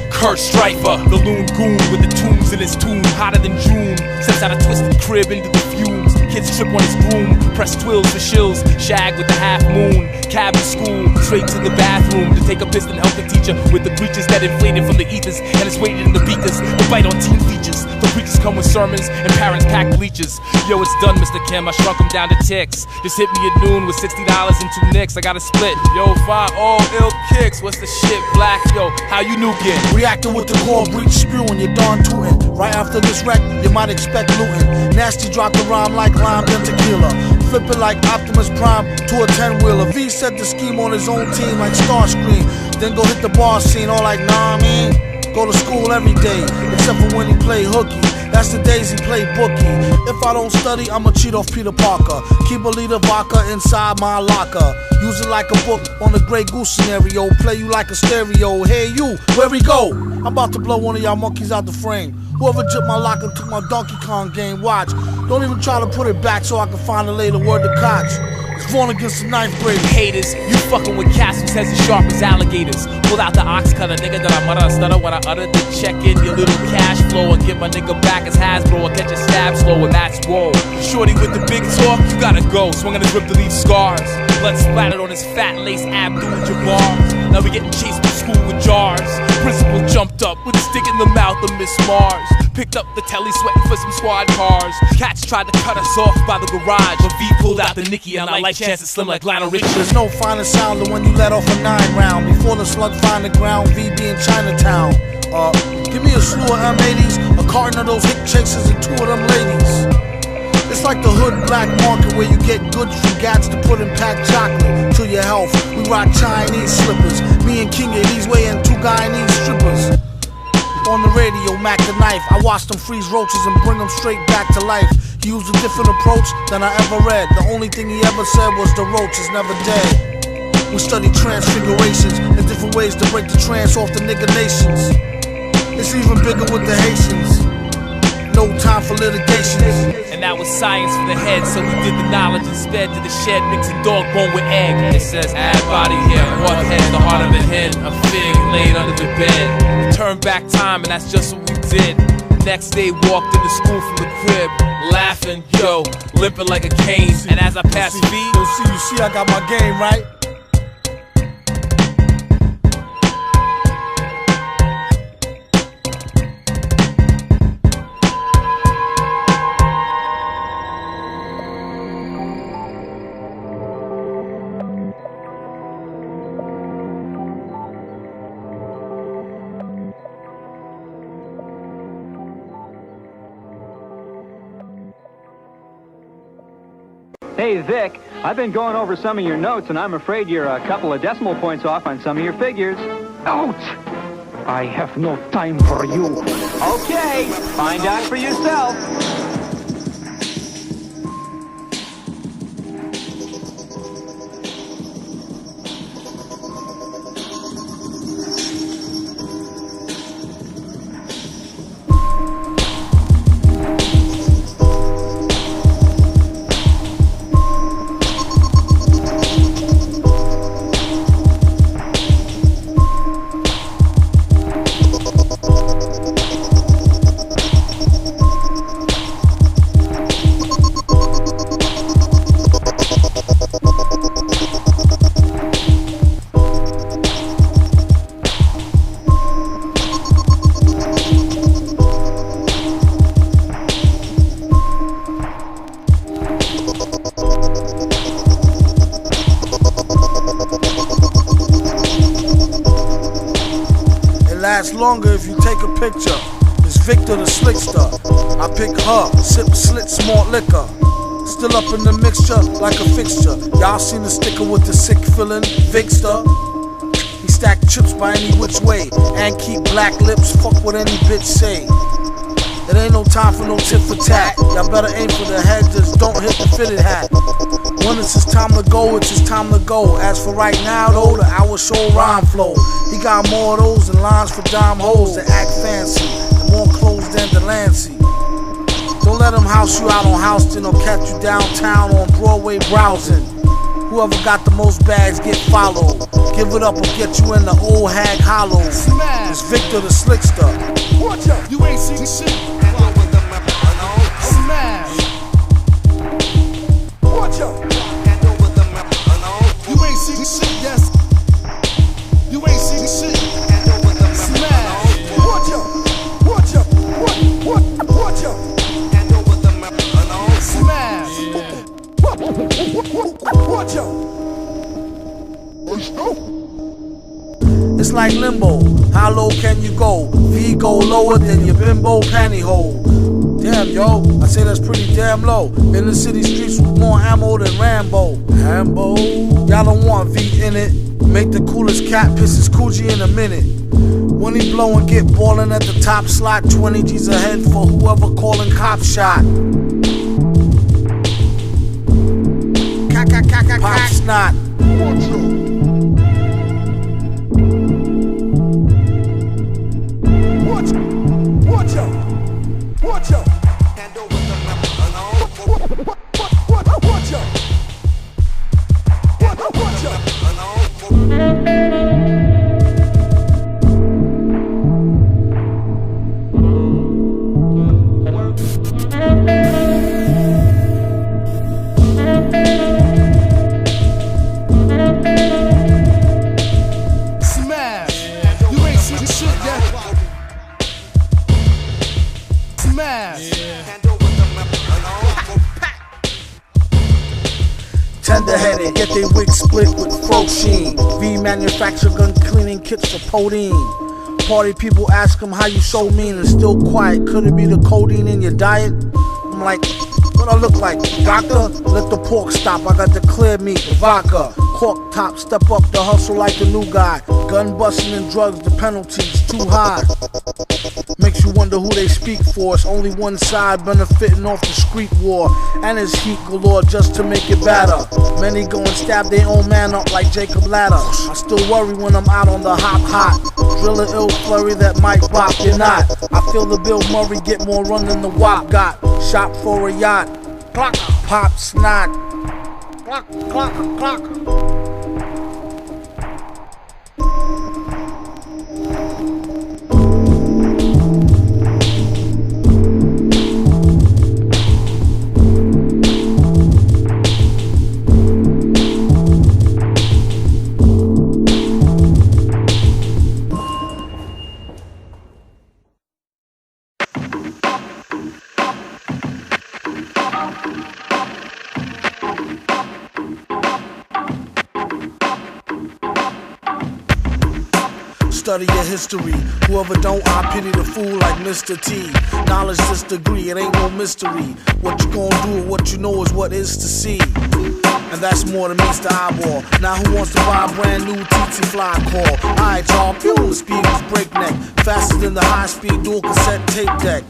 Kurt Strifer, the loon goon with the tunes in his tomb, hotter than June. Steps out a twisted crib into the fumes. Kids trip on his broom, press twills for shills, shag with the half moon. Cabin school, straight to the bathroom to take a piss and help the teacher with the breeches that inflated from the ethers and it's weighted in the beakers. The bite on teen features. The preachers come with sermons and parents pack bleachers. Yo, it's done, Mr. Kim. I shrunk him down to ticks. Just hit me at noon with $60 and 2 nicks. I got a split. Yo, fine, all ill kicks. What's the shit, Black? Yo, how you nuking? Reacting with the core breach spewing, you're darn tootin'. Right after this wreck, you might expect looting. Nasty drop the rhyme like lime then tequila. Flip it like Optimus Prime to a 10-wheeler. V set the scheme on his own team like Starscream. Then go hit the bar scene all like, nah, I mean. Go to school every day, except for when he play hooky. That's the days he play bookie. If I don't study, I'ma cheat off Peter Parker. Keep a liter vodka inside my locker. Use it like a book on the Grey Goose scenario. Play you like a stereo. Hey you, where we go? I'm about to blow one of y'all monkeys out the frame. Whoever jipped my locker took my Donkey Kong game. Watch, don't even try to put it back so I can find a later word to Koch. It's Vaughn against the 9th graders. Haters, you fucking with cats whose heads as sharp as alligators. Pull out the ox cutter, nigga, that I mutter stutter when I utter the check in your little cash flow and get my nigga back as Hasbro or catch a stab slow and that's whoa. Shorty with the big talk, you gotta go. Swinging his whip to leave scars. Blood splattered on his fat lace Abdul-Jabbar. Now we getting chased to school with jars. Principal jumped up with a stick in the mouth of Miss Mars. Picked up the telly sweating for some squad cars. Cats tried to cut us off by the garage, but V pulled out the Nicky and our life chances slim like Lionel Richie. There's no finer sound than when you let off a 9-round. Before the slug find the ground, V be in Chinatown. Give me a slew of M80s, a carton of those hick chasers and 2 of them ladies. It's like the hood black market where you get goods from gats to put in packed chocolate to your health. We rock Chinese slippers. Me and King Eddie's weighing 2 Guyanese strippers. On the radio, Mac the knife. I watched them freeze roaches and bring them straight back to life. He used a different approach than I ever read. The only thing he ever said was the roach is never dead. We study transfigurations and different ways to break the trance off the nigga nations. It's even bigger with the Haitians. No time for litigation. And that was science for the head, so we did the knowledge and sped to the shed, mixing dog bone with egg. It says add body here, what head, the heart of the hen, a fig laid under the bed. We turned back time and that's just what we did. Next day walked into school from the crib, laughing, yo, limping like a cane. And as I passed V, you see I got my game right. Hey, Vic, I've been going over some of your notes, and I'm afraid you're a couple of decimal points off on some of your figures. Out! I have no time for you. Okay, find out for yourself. picture. It's Victor the Slickster. I pick her, sip slit smart liquor. Still up in the mixture like a fixture. Y'all seen the sticker with the sick feeling, Victor. He stack chips by any which way and keep black lips, fuck what any bitch say. It ain't no time for no tit for tat. Y'all better aim for the head, just don't hit the fitted hat. When it's his time to go, it's his time to go. As for right now though, the hour show rhyme flow. He got more of those than lines for dime hoes that act fancy, and more clothes than Delancey. Don't let him house you out on Houston or catch you downtown on Broadway browsing. Whoever got the most bags get followed. Give it up or get you in the old hag hollow. It's Victor the Slickster. Watch out, you ain't seen shit. Smash. Watch out. You ain't seen shit, yes. You ain't seen shit. Smash. Watch out. Watch out. Watch out. Smash. Watch out. It's like limbo. How low can you go? V go lower than your bimbo pantyhole. Damn, yo, I say that's pretty damn low. In the city streets with more ammo than Rambo. Rambo, y'all don't want V in it. Make the coolest cat piss his coochie in a minute. When he blow and get ballin' at the top slot, 20 G's ahead for whoever callin' cop shot. Pop snot. Watch out! Watch out! Hand over the watch out! Watch out! Smash! You ain't seen shit yet. Smash! Tender-headed, get they wig split with fro sheen. V manufacture gun cleaning kits for codeine. Party people ask him how you so mean and still quiet. Could it be the codeine in your diet? I'm like, what I look like? Doctor, let the pork stop. I got the clear meat, the vodka. Cork top, step up the hustle like the new guy. Gun busting and drugs, the penalties too high. Makes you wonder who they speak for. It's only one side benefiting off the street war. And it's heat galore just to make it better. Many go and stab their own man up like Jacob Ladder. I still worry when I'm out on the hot. Drill an ill flurry that might bop your knot. I feel the Bill Murray get more run than the WAP got. Shop for a yacht. Clock, pop, snot. Clock, clock, clock. Study your history. Whoever don't, I pity the fool like Mr. T. Knowledge this degree, it ain't no mystery. What you gonna do, what you know is what is to see. And that's more than meets the eyeball. Now who wants to buy a brand new TT Fly call? Alright y'all, the speed was breakneck. Faster than the high-speed dual cassette tape deck.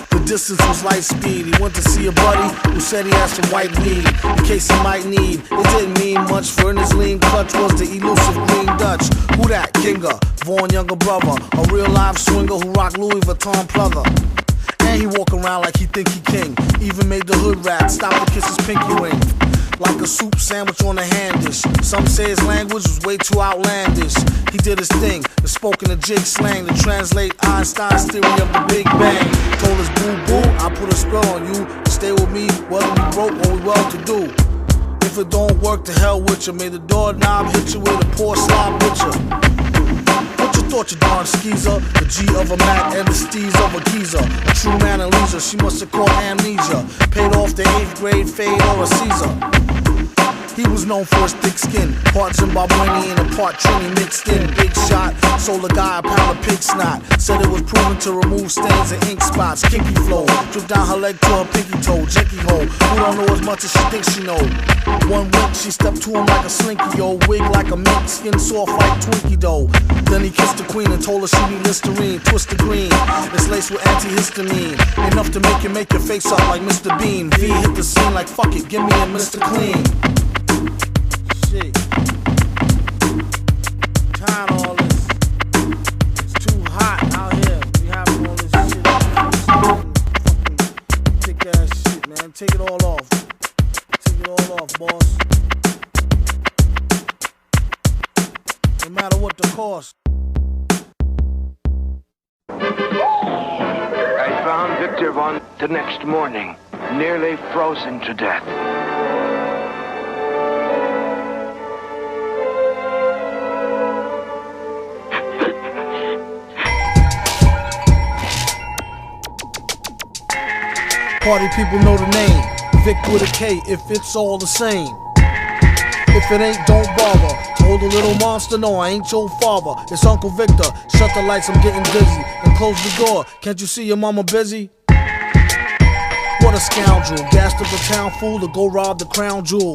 The distance was light speed. He went to see a buddy who said he had some white weed in case he might need. It didn't mean much, for in his lean clutch was the elusive Green Dutch. Who that? Kinga, Vaughn younger brother, a real live swinger who rock Louis Vuitton pleather. And he walk around like he think he king. Even made the hood rat stop to kiss his pinky ring. Like a soup sandwich on a hand dish. Some say his language was way too outlandish. He did his thing, and spoke in a jig slang to translate Einstein's theory of the Big Bang. Told us boo boo, I put a spell on you. Stay with me, whether we broke or we well to do. If it don't work, to hell with you. May the doorknob hit you with a poor slob butcher. What you thought, you darn skeezer? The G of a Mac and the Steez of a geezer. A true man and leisure, she must have caught amnesia. Paid off the 8th grade fade or a Caesar. He was known for his thick skin, part Zimbabwean and a part Trini mixed in. Big shot, sold a guy a pound of pig snot. Said it was proven to remove stains and ink spots. Kinky flow, drip down her leg to her pinky toe. Janky hole, who don't know as much as she thinks she know. One wink, she stepped to him like a slinky, yo. Wig like a mink, skin soft like Twinkie dough. Then he kissed the queen and told her she need Listerine. Twist the green, it's laced with antihistamine. Enough to make your face up like Mr. Bean. V hit the scene like fuck it, give me a Mr. Clean. Shit. Tired of all this. It's too hot out here. We having all this shit. Fucking thick ass shit, man. Take it all off. Take it all off, boss. No matter what the cost. I found Viktor Vaughn the next morning, nearly frozen to death. Party people know the name, Vic with a K if it's all the same. If it ain't, don't bother. Told the little monster, no, I ain't your father. It's Uncle Victor. Shut the lights, I'm getting dizzy. And close the door. Can't you see your mama busy? What a scoundrel. Gassed up the town fool to go rob the crown jewel.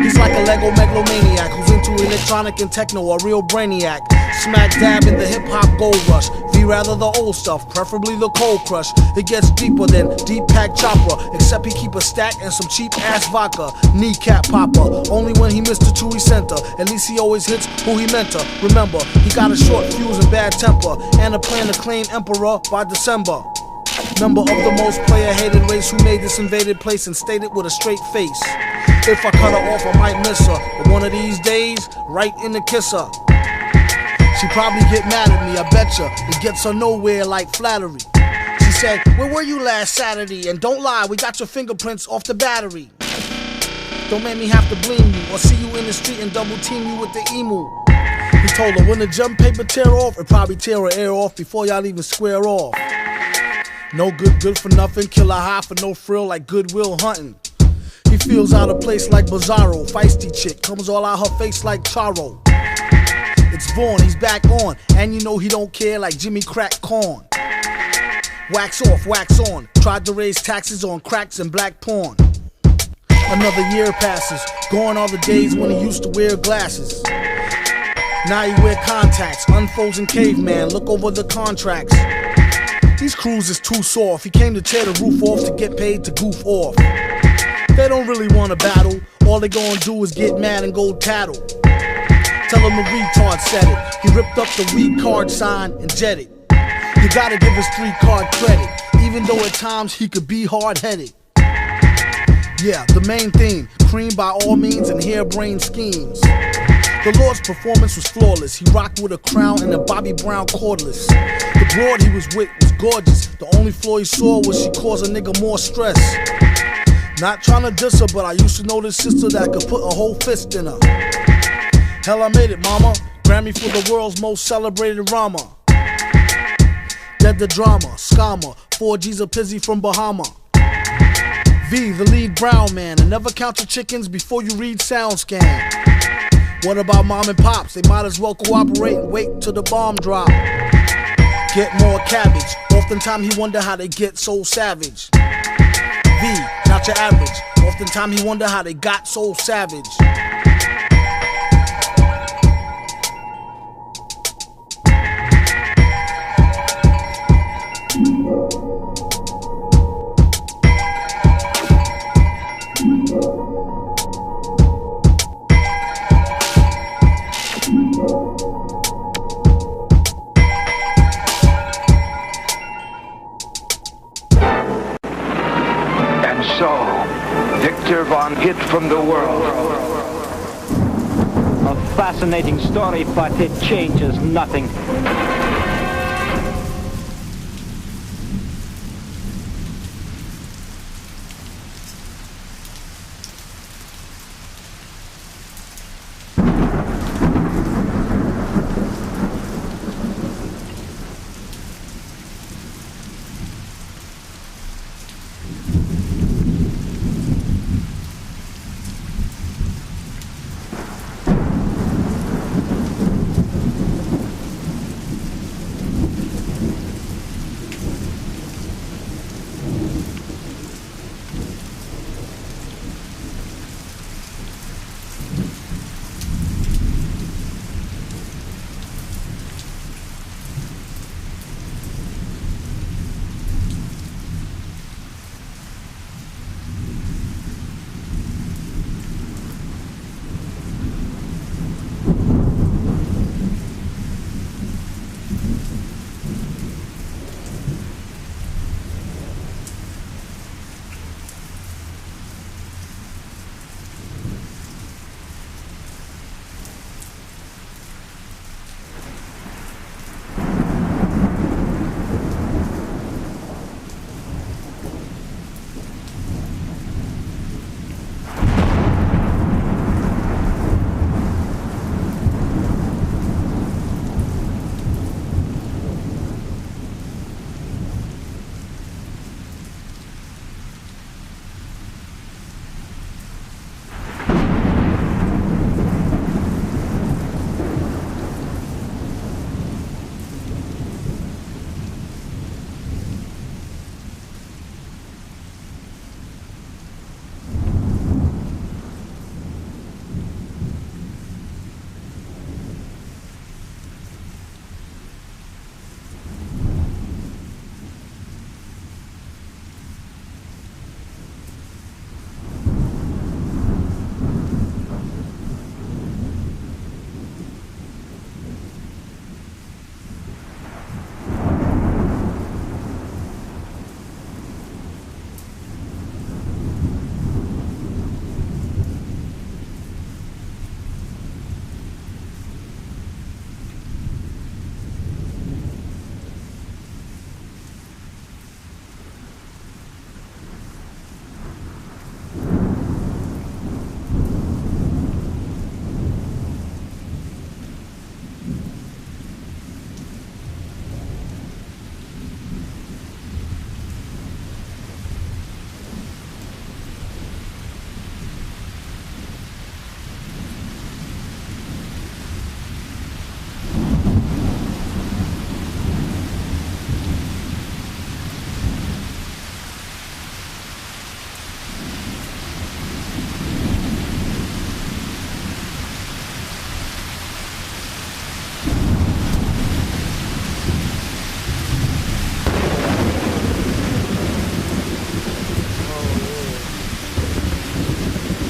He's like a Lego megalomaniac who's into electronic and techno, a real brainiac. Smack dab in the hip-hop gold rush. V rather the old stuff, preferably the cold crush. It gets deeper than deep pack chopper, except he keep a stack and some cheap ass vodka. Kneecap popper, only when he missed the Chewy center. At least he always hits who he meant to. Remember, he got a short fuse and bad temper, and a plan to claim emperor by December. Member of the most player-hated race who made this invaded place and stayed it with a straight face. If I cut her off, I might miss her, but one of these days, right in the kisser. She probably get mad at me, I betcha. It gets her nowhere like flattery. She said, where were you last Saturday? And don't lie, we got your fingerprints off the battery. Don't make me have to blame you or see you in the street and double team you with the emu. He told her when the jump paper tear off, it probably tear her air off before y'all even square off. No good for nothing, kill a high for no frill like Goodwill Hunting. He feels out of place like Bizarro, feisty chick, comes all out her face like Charo. It's Vaughn, he's back on, and you know he don't care like Jimmy Crack Corn. Wax off, wax on, tried to raise taxes on cracks and black porn. Another year passes, gone are the days when he used to wear glasses. Now he wear contacts, unfrozen caveman, look over the contracts. These crews is too soft, he came to tear the roof off to get paid to goof off. They don't really want to battle, all they gonna do is get mad and go tattle. Tell him the retard said it, he ripped up the weak card sign and jetted. You gotta give his 3-card credit, even though at times he could be hard-headed. Yeah, the main theme, cream by all means and harebrained schemes. The Lord's performance was flawless, he rocked with a crown and a Bobby Brown cordless. The broad he was with was gorgeous, the only flaw he saw was she caused a nigga more stress. Not trying to diss her, but I used to know this sister that could put a whole fist in her. Hell, I made it, mama. Grammy for the world's most celebrated rama. Dead the drama, scammer, 4G's a pizzy from Bahama. V, the lead brown man, and never count your chickens before you read SoundScan. What about mom and pops? They might as well cooperate and wait till the bomb drop. Get more cabbage, oftentimes he wonder how they get so savage. V, not your average, oftentimes he wonder how they got so savage. So, Viktor Vaughn hid from the world. A fascinating story, but it changes nothing.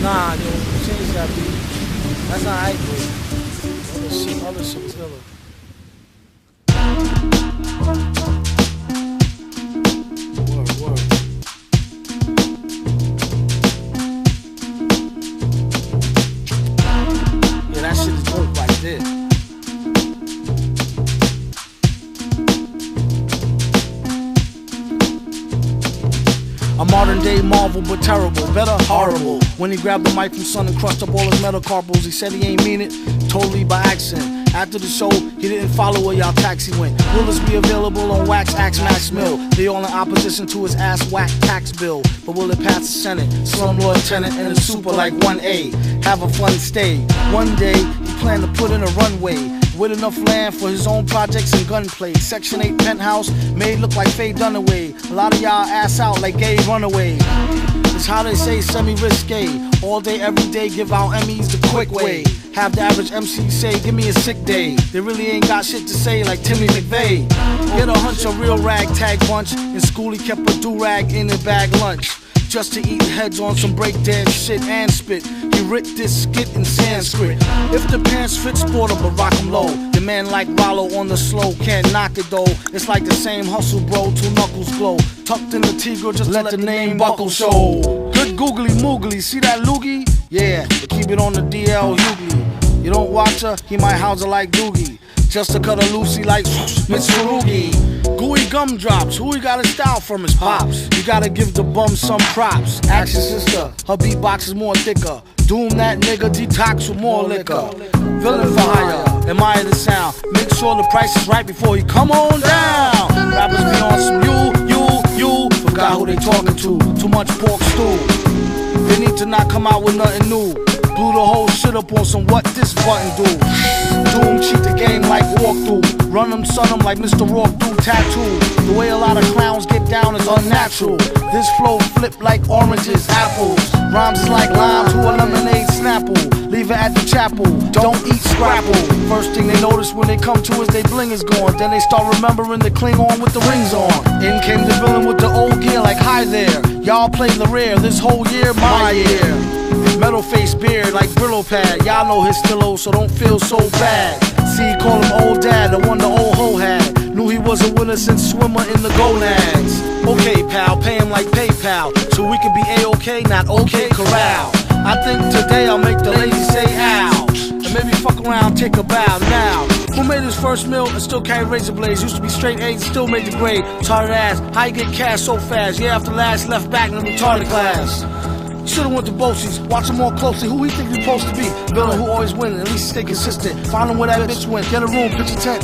Nah, yo, change that beat. That's not right, bro. Other shit is iller. Word. Yeah, that shit is dope right there. A modern day marvel, but terrible, better horrible. When he grabbed the mic from Son and crushed up all his metacarpals, he said he ain't mean it, totally by accident. After the show, he didn't follow where y'all taxi went. Will this be available on Wax, Axe, Max Mill? They all in opposition to his ass whack tax bill. But will it pass the Senate? Slumlord tenant and a super like 1A. Have a fun stay. One day, he planned to put in a runway with enough land for his own projects and gunplay. Section 8 penthouse made look like Faye Dunaway. A lot of y'all ass out like gay runaway. It's how they say semi-risque. All day, every day, give out Emmys the quick way. Have the average MC say, give me a sick day. They really ain't got shit to say like Timmy McVeigh. Get a hunch, a real ragtag bunch. In school he kept a do-rag in his bag lunch. Just to eat heads on some breakdance shit and spit. He writ this skit in Sanskrit. If the pants fit, sport 'em, but rock 'em low. The man like Rollo on the slow, can't knock it though. It's like the same hustle, bro, two knuckles glow. Tucked in the Tigre, just let the name buckle show. Good googly moogly, see that loogie? Yeah, but keep it on the DL Hughley. You don't watch her, he might house her like Doogie. Just to cut a Lucy like Miss Farugi. Gooey gumdrops, who he got his style from his pops. You gotta give the bum some props. Ask your sister, her beatbox is more thicker. Doom that nigga, detox with more liquor. Villain for hire, admire the sound. Make sure the price is right before he come on down. Rappers be on some you. Forgot who they talking to, too much pork stew. They need to not come out with nothing new. Blew the whole shit up on some what this button do. Doom cheat the game like walkthrough. Run them, son them like Mr. Rourke do tattoo. The way a lot of clowns get down is unnatural. This flow flip like oranges, apples. Rhymes is like lime to a lemonade snapple. Leave it at the chapel, don't eat scrapple. First thing they notice when they come to us, they bling is gone. Then they start remembering the Klingon with the rings on. In came the villain with the old gear like hi there. Y'all play the rare, this whole year, my year. Metal face beard like Brillo pad. Y'all know his stillo, so don't feel so bad. See, call him old dad, the one the old hoe had. Knew he was a winner since swimmer in the gonads. Okay, pal, pay him like PayPal, so we can be A-OK, not OK corral. I think today I'll make the ladies say ow, and maybe fuck around, take a bow now. Who made his first meal and still carry razor blades? Used to be straight A's and still made the grade. Retarded ass, how you get cash so fast? Yeah, after last left back in the retarded class. Should've went to Bochi's, watch him more closely. Who he think he supposed to be? Villain who always win, at least stay consistent. Find him where that bitch went, get a room, pitch a tent.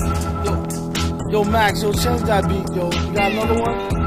Yo, Max, yo, change that beat, yo. You got another one?